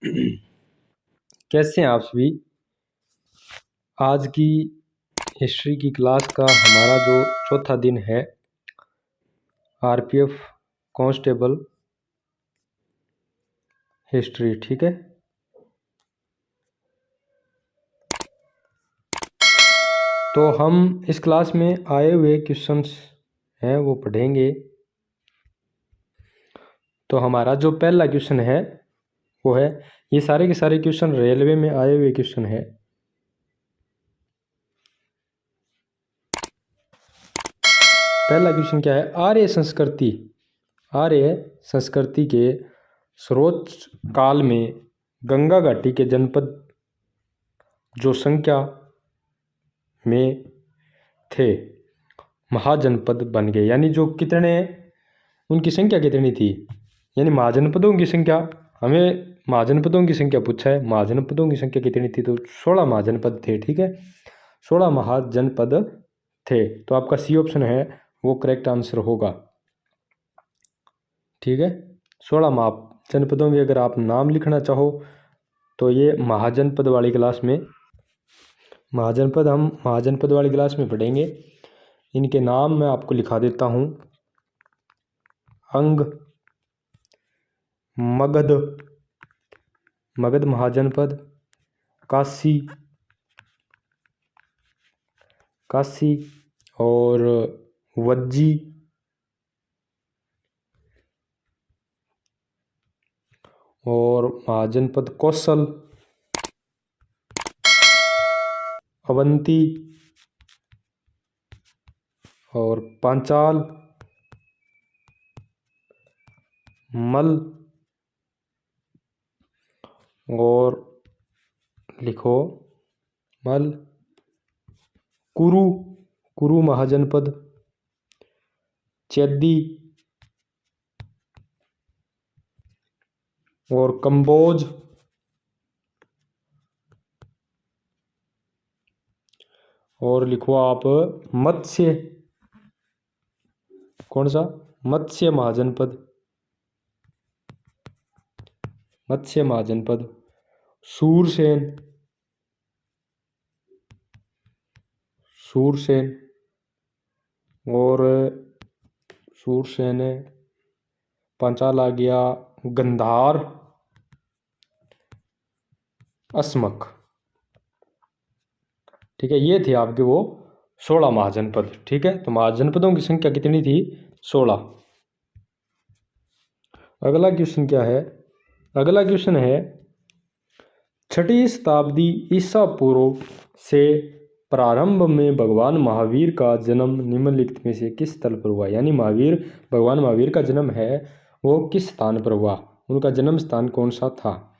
कैसे हैं आप सभी। आज की हिस्ट्री की क्लास का हमारा जो चौथा दिन है, आरपीएफ कांस्टेबल हिस्ट्री। ठीक है, तो हम इस क्लास में आए हुए क्वेश्चंस हैं वो पढ़ेंगे। तो हमारा जो पहला क्वेश्चन है वो है, ये सारे के सारे क्वेश्चन रेलवे में आए हुए क्वेश्चन है। पहला क्वेश्चन क्या है, आर्य संस्कृति के सर्वोच्च काल में गंगा घाटी के जनपद जो संख्या में थे महाजनपद बन गए। यानी जो कितने, उनकी संख्या कितनी थी, यानी महाजनपदों की संख्या। हमें महाजनपदों की संख्या पूछा है, महाजनपदों की संख्या कितनी थी, तो 16 महाजनपद थे। ठीक है, 16 महाजनपद थे। तो आपका सी ऑप्शन है वो करेक्ट आंसर होगा। ठीक है, 16 महाजनपदों के अगर आप नाम लिखना चाहो तो ये महाजनपद वाली क्लास में, हम महाजनपद वाली क्लास में पढ़ेंगे। इनके नाम मैं आपको लिखा देता हूँ। अंग, मगध महाजनपद, काशी और वज्जी और महाजनपद कौशल, अवंती और पांचाल, मल और लिखो मल, कुरु महाजनपद, चेदी और कंबोज और लिखो आप मत्स्य, कौन सा, मत्स्य महाजनपद, सूरसेन और सूरसेन, पांचाल आ गया, गंधार, अस्मक। ठीक है, ये थे आपके वो 16 महाजनपद। ठीक है, तो महाजनपदों की संख्या कितनी थी, 16। अगला क्वेश्चन क्या है, अगला क्वेश्चन है 6वीं शताब्दी ईसा पूर्व से प्रारंभ में भगवान महावीर का जन्म निम्नलिखित में से किस स्थल पर हुआ। यानी भगवान महावीर का जन्म है वो किस स्थान पर हुआ, उनका जन्म स्थान कौन सा था।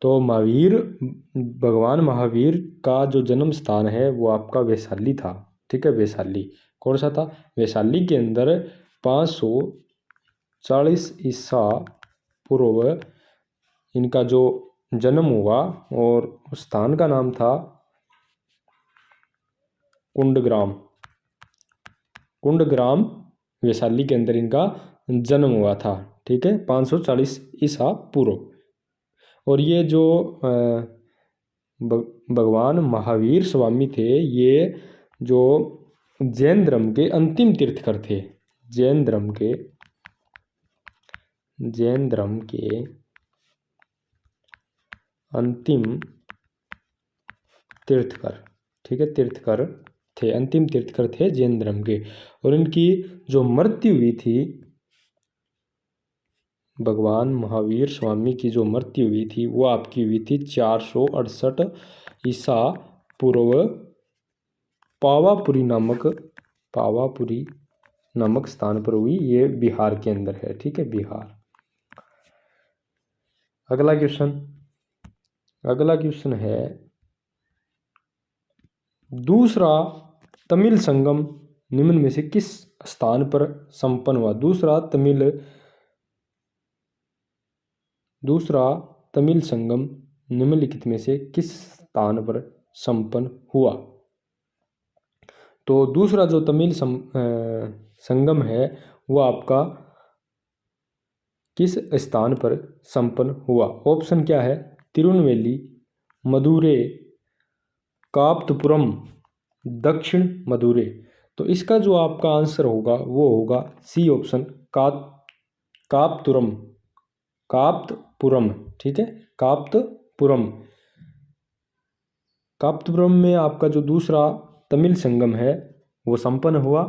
तो भगवान महावीर का जो जन्म स्थान है वो आपका वैशाली था। ठीक है, वैशाली कौन सा था, वैशाली के अंदर 540 ईसा पूर्व इनका जो जन्म हुआ और उस स्थान का नाम था कुंडग्राम, वैशाली के अंदर इनका जन्म हुआ था। ठीक है, 540 ईसा पूर्व। और ये जो भगवान महावीर स्वामी थे, ये जो जैन धर्म के अंतिम तीर्थकर थे, जैन धर्म के अंतिम तीर्थकर। ठीक है, तीर्थकर थे, अंतिम तीर्थकर थे जैन धर्म के। और इनकी जो मृत्यु हुई थी, भगवान महावीर स्वामी की जो मृत्यु हुई थी वो आपकी हुई थी 468 ईसा पूर्व पावापुरी नामक स्थान पर हुई। ये बिहार के अंदर है। ठीक है, बिहार। अगला क्वेश्चन है, दूसरा तमिल संगम निम्न में से किस स्थान पर संपन्न हुआ। दूसरा तमिल संगम निम्नलिखित में से किस स्थान पर संपन्न हुआ। तो दूसरा जो तमिल संगम है वो आपका किस स्थान पर संपन्न हुआ? ऑप्शन क्या है? तिरुनेलवेली, मदुरै, काप्तपुरम, दक्षिण मदुरै। तो इसका जो आपका आंसर होगा वो होगा सी ऑप्शन, काप्तपुरम। काप्तपुरम, ठीक है, काप्तपुरम। काप्तपुरम में आपका जो दूसरा तमिल संगम है वो संपन्न हुआ।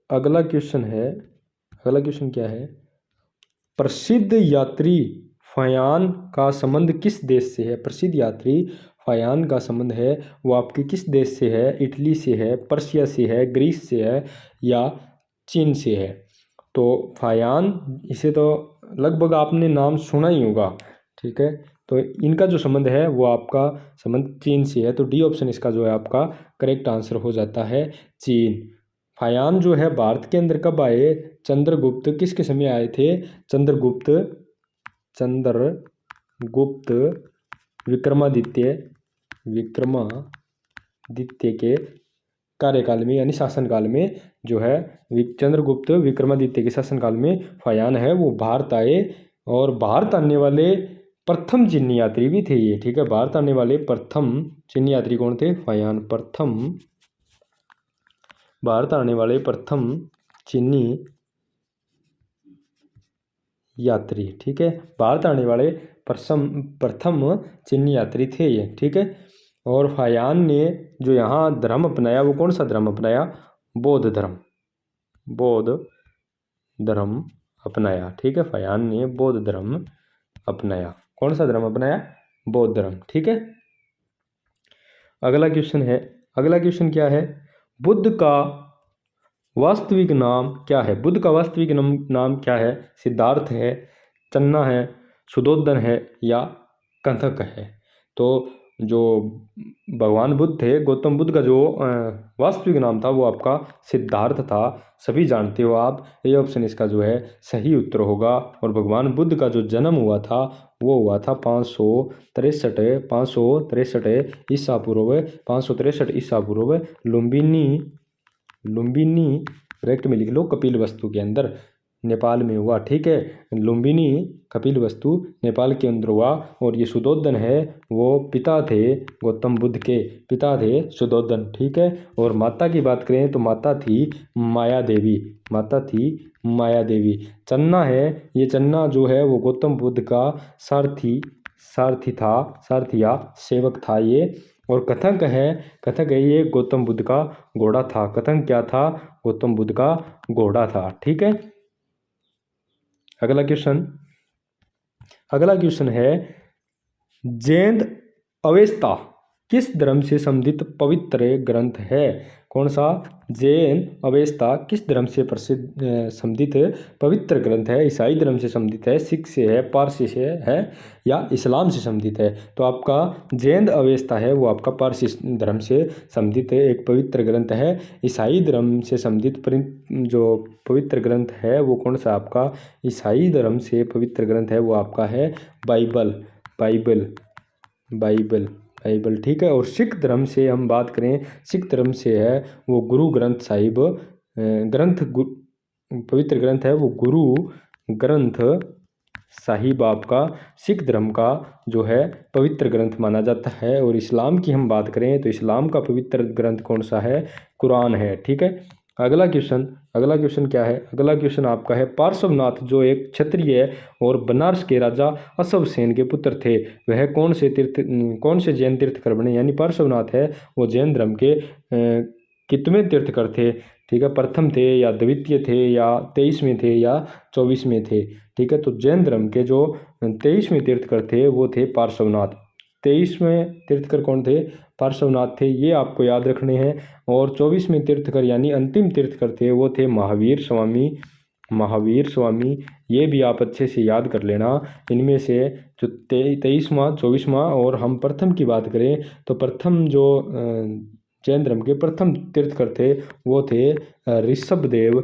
अगला क्वेश्चन क्या है? प्रसिद्ध यात्री फयान का संबंध किस देश से है? प्रसिद्ध यात्री फयान का संबंध है वो आपके किस देश से है? इटली से है, पर्शिया से है, ग्रीस से है या चीन से है? तो फयान, इसे तो लगभग आपने नाम सुना ही होगा, ठीक है। तो इनका जो संबंध है वो आपका संबंध चीन से है। तो डी ऑप्शन इसका जो है आपका करेक्ट आंसर हो जाता है, चीन। फयान जो है भारत के अंदर कब आए? चंद्रगुप्त किसके समय आए थे? चंद्रगुप्त विक्रमादित्य के कार्यकाल में यानी शासनकाल में जो है चंद्रगुप्त विक्रमादित्य के शासनकाल में फयान है वो भारत आए। और भारत आने वाले प्रथम चीनी यात्री भी थे ये, ठीक है। भारत आने वाले प्रथम चीनी यात्री कौन थे? फयान। भारत आने वाले प्रथम चीनी यात्री, ठीक है। भारत आने वाले प्रथम चीनी यात्री थे ये, ठीक है। और फयान ने जो यहाँ धर्म अपनाया वो कौन सा धर्म अपनाया? बौद्ध धर्म अपनाया, ठीक है। फयान ने बौद्ध धर्म अपनाया। कौन सा धर्म अपनाया? बौद्ध धर्म, ठीक है। अगला क्वेश्चन क्या है? बुद्ध का वास्तविक नाम क्या है? बुद्ध का वास्तविक नाम क्या है? सिद्धार्थ है, चन्ना है, शुद्धोधन है या कंथक है? तो जो भगवान बुद्ध थे, गौतम बुद्ध का जो वास्तविक नाम था वो आपका सिद्धार्थ था, सभी जानते हो आप। ये ऑप्शन इसका जो है सही उत्तर होगा। और भगवान बुद्ध का जो जन्म हुआ था वो हुआ था 563 ईसा पूर्व, 563 ईसा पूर्व लुम्बिनी करेक्ट में लिख लो, कपिलवस्तु के अंदर, नेपाल में हुआ, ठीक है। लुम्बिनी कपिलवस्तु नेपाल के अंदर हुआ। और ये शुद्धोधन है वो पिता थे, गौतम बुद्ध के पिता थे शुद्धोधन, ठीक है। और माता की बात करें तो माता थी माया देवी। चन्ना है, ये चन्ना जो है वो गौतम बुद्ध का सारथी या सेवक था ये। और कथक है ये गौतम बुद्ध का घोड़ा था। कथक क्या था? गौतम बुद्ध का घोड़ा था, ठीक है। अगला क्वेश्चन है, जैन अवेस्ता किस धर्म से संबंधित पवित्र ग्रंथ है? कौन सा? जैन अवेस्ता किस धर्म से संबंधित पवित्र ग्रंथ है? ईसाई धर्म से संबंधित है, सिख से है, पारसी से है या इस्लाम से संबंधित है? तो आपका जैन अवेस्ता है वो आपका पारसी धर्म से संबंधित एक पवित्र ग्रंथ है। ईसाई धर्म से संबंधित जो पवित्र ग्रंथ है वो कौन सा? आपका ईसाई धर्म से पवित्र ग्रंथ है वो आपका है बाइबल, ठीक है। और सिख धर्म से हम बात करें, सिख धर्म से है वो गुरु ग्रंथ साहिब पवित्र ग्रंथ है वो गुरु ग्रंथ साहिब आपका सिख धर्म का जो है पवित्र ग्रंथ माना जाता है। और इस्लाम की हम बात करें तो इस्लाम का पवित्र ग्रंथ कौन सा है? कुरान है, ठीक है। अगला क्वेश्चन क्या है? अगला क्वेश्चन आपका है, पार्श्वनाथ जो एक क्षत्रिय और बनारस के राजा अशवसेन के पुत्र थे, वह कौन से जैन तीर्थकर बने? यानी पार्श्वनाथ है वो जैन धर्म के कितवें तीर्थकर थे? ठीक है, प्रथम थे या द्वितीय थे या 23वें थे या 24वें थे? ठीक है, तो जैन धर्म के जो 23वें तीर्थकर थे वो थे पार्श्वनाथ। 23वें तीर्थकर कौन थे? पार्श्वनाथ थे, ये आपको याद रखने हैं। और 24वें तीर्थकर यानी अंतिम तीर्थकर थे वो थे महावीर स्वामी, ये भी आप अच्छे से याद कर लेना। इनमें से जो 23वां 24वां और हम प्रथम की बात करें तो प्रथम जो जैन धर्म के प्रथम तीर्थकर थे वो थे ऋषभदेव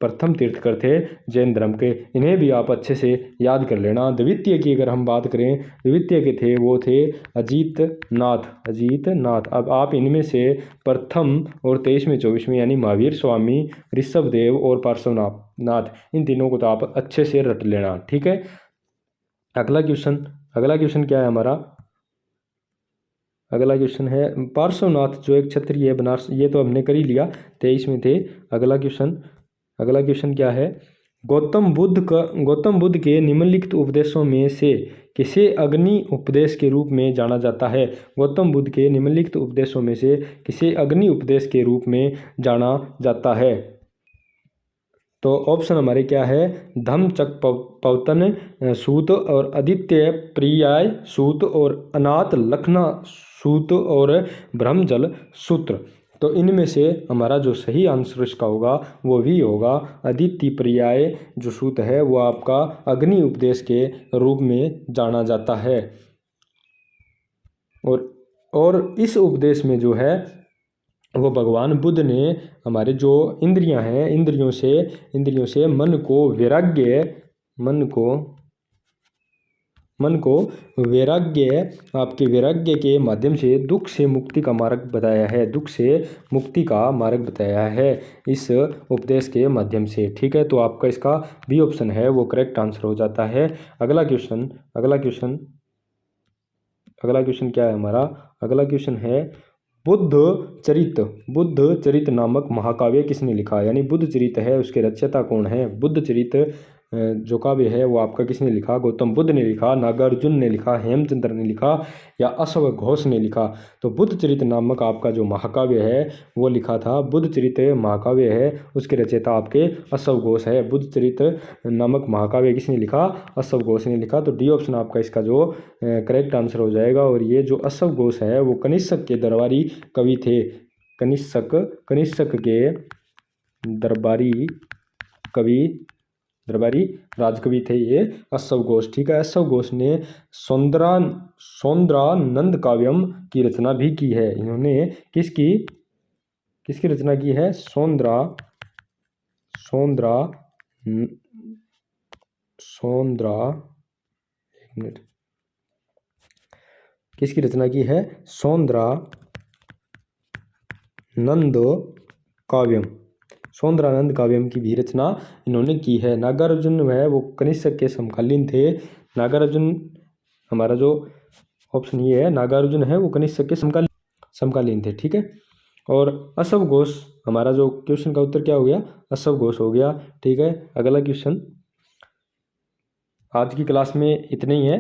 प्रथम तीर्थकर थे जैन धर्म के। इन्हें भी आप अच्छे से याद कर लेना। द्वितीय की अगर हम बात करें, द्वितीय के थे वो थे अजीतनाथ। अब आप इनमें से प्रथम और 23वें 24वें यानी महावीर स्वामी, ऋषभदेव और पार्श्वनाथ, इन तीनों को तो आप अच्छे से रट लेना। ठीक है। अगला क्वेश्चन क्या है हमारा? अगला क्वेश्चन है पार्श्वनाथ जो एक क्षत्रिय है बनारस, ये तो हमने कर ही लिया, 23 में थे। अगला क्वेश्चन क्या है? गौतम बुद्ध के निम्नलिखित उपदेशों में से किसे अग्नि उपदेश के रूप में जाना जाता है? गौतम बुद्ध के निम्नलिखित उपदेशों में से किसे अग्नि उपदेश के रूप में जाना जाता है? तो ऑप्शन हमारे क्या है? धम्मचक्र पवतन सूत और आदित्य पर्याय सूत और अनाथ लखना सूत और ब्रह्मजल सूत्र। तो इनमें से हमारा जो सही आंसर इसका होगा वो भी होगा आदित्य पर्याय जो सूत है वो आपका अग्नि उपदेश के रूप में जाना जाता है। और इस उपदेश में जो है वो भगवान बुद्ध ने हमारे जो इंद्रियां हैं, इंद्रियों से मन को वैराग्य आपके वैराग्य के माध्यम से दुख से मुक्ति का मार्ग बताया है इस उपदेश के माध्यम से। ठीक है। तो आपका इसका बी ऑप्शन है वो करेक्ट आंसर हो जाता है। अगला क्वेश्चन क्या है हमारा? अगला क्वेश्चन है बुद्ध चरित नामक महाकाव्य किसने लिखा? यानी बुद्ध चरित है उसके रचयिता कौन है? बुद्ध चरित जो काव्य है वो आपका किसने लिखा? गौतम बुद्ध ने लिखा, नागार्जुन ने लिखा, हेमचंद्र ने लिखा या अश्व घोष ने लिखा? तो बुद्ध चरित नामक आपका जो महाकाव्य है वो लिखा था, बुद्ध चरित महाकाव्य है उसके रचयिता आपके अश्व घोष है। बुद्ध चरित नामक महाकाव्य किसने लिखा? अश्व घोष ने लिखा। तो डी ऑप्शन आपका इसका जो करेक्ट आंसर हो जाएगा। और ये जो अश्व घोष है वो कनिष्क के दरबारी कवि थे। कनिष्क के दरबारी राजकवि थे ये अश्व घोष। ठीक है। अश्व घोष ने सौंदरानंद काव्यम की रचना भी की है। इन्होंने किसकी रचना की है? किसकी रचना की है? सौंदरानंद काव्यम की भी रचना इन्होंने की है। नागार्जुन है वो कनिष्क के समकालीन थे। नागार्जुन हमारा जो ऑप्शन ये है, नागार्जुन है वो कनिष्क के समकालीन थे। ठीक है। और अश्व घोष हमारा जो क्वेश्चन का उत्तर क्या हो गया? अश्व घोष हो गया। ठीक है। अगला क्वेश्चन आज की क्लास में इतने ही है।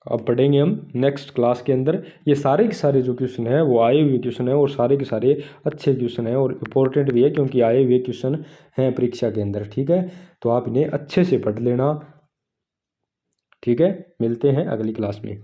अब पढ़ेंगे हम नेक्स्ट क्लास के अंदर। ये सारे के सारे जो क्वेश्चन है वो आए हुए क्वेश्चन है और सारे के सारे अच्छे क्वेश्चन है और इम्पोर्टेंट भी है क्योंकि आए हुए क्वेश्चन हैं परीक्षा के अंदर। ठीक है। तो आप इन्हें अच्छे से पढ़ लेना। ठीक है। मिलते हैं अगली क्लास में।